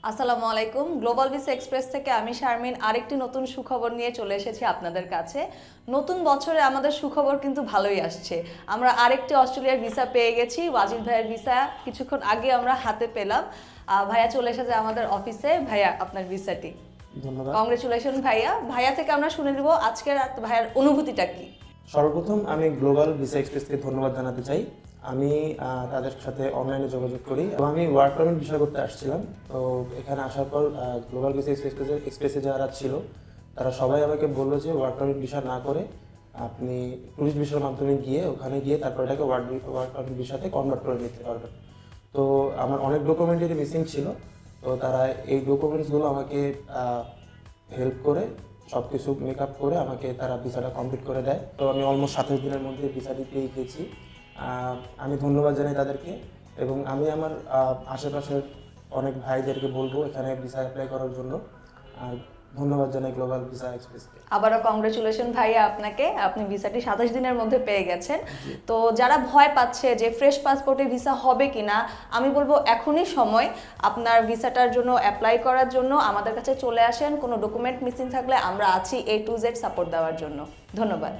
আসসালামু আলাইকুম। Global visa express থেকে আমি শারমিন আরেকটি নতুন সুখবর নিয়ে চলে এসেছি আপনাদের কাছে। নতুন বছরে আমাদের সুখবর কিন্তু ভালোই আসছে। আমরা আরেকটি অস্ট্রেলিয়ার ভিসা পেয়ে গেছি। ওয়াজিদ ভাইয়ের ভিসা কিছুক্ষণ আগে আমরা হাতে পেলাম। ভাইয়া চলে এসেছে আমাদের অফিসে। ভাইয়া, আপনার ভিসাটি। ধন্যবাদ। কংগ্রেচুলেশন ভাইয়া। ভাইয়া থেকে আমরা শুনে নিব আজকের ভাইয়ার অনুভূতিটা কি। সর্বপ্রথম আমি গ্লোবাল ভিসা এক্সপ্রেসকে ধন্যবাদ জানাতে চাই। আমি তাদের সাথে অনলাইনে যোগাযোগ করি এবং আমি ওয়ার্ক পারমিট বিষয় করতে আসছিলাম। তো এখানে আসার পর গ্লোবাল ভিসা এক্সপ্রেসে যারা ছিল তারা সবাই আমাকে বললো যে ওয়ার্ক পারমিট বিষয় না করে আপনি টুরিস্ট ভিসার মাধ্যমে গিয়ে ওখানে গিয়ে তারপর এটাকে ওয়ার্ক পারমিট বিষয়তে কনভার্ট করে নিতে পারবেন। তো আমার অনেক ডকুমেন্টারি মিসিং ছিল, তো তারা এই ডকুমেন্টসগুলো আমাকে হেল্প করে সব কিছু মেকআপ করে আমাকে তারা ভিসাটা কমপ্লিট করে দেয়। তো আমি অলমোস্ট 27 দিনের মধ্যে ভিসাটি পেয়ে গেছি। আমি ধন্যবাদ জানাই তাদেরকে এবং আমি আমার আশেপাশের অনেক ভাইদেরকে বলবো এখানে ভিসা অ্যাপ্লাই করার জন্য। আর ধন্যবাদ জানাই গ্লোবাল ভিসা এক্সপ্রেসকে। আবারও কংগ্রেচুলেশন ভাইয়া আপনাকে, আপনি ভিসাটি 27 দিনের মধ্যে পেয়ে গেছেন। তো যারা ভয় পাচ্ছে যে ফ্রেশ পাসপোর্টে ভিসা হবে কিনা, আমি বলবো এখনই সময় আপনার ভিসাটার জন্য অ্যাপ্লাই করার জন্য। আমাদের কাছে চলে আসেন, কোনো ডকুমেন্ট মিসিং থাকলে আমরা আছি A to Z সাপোর্ট দেওয়ার জন্য। ধন্যবাদ।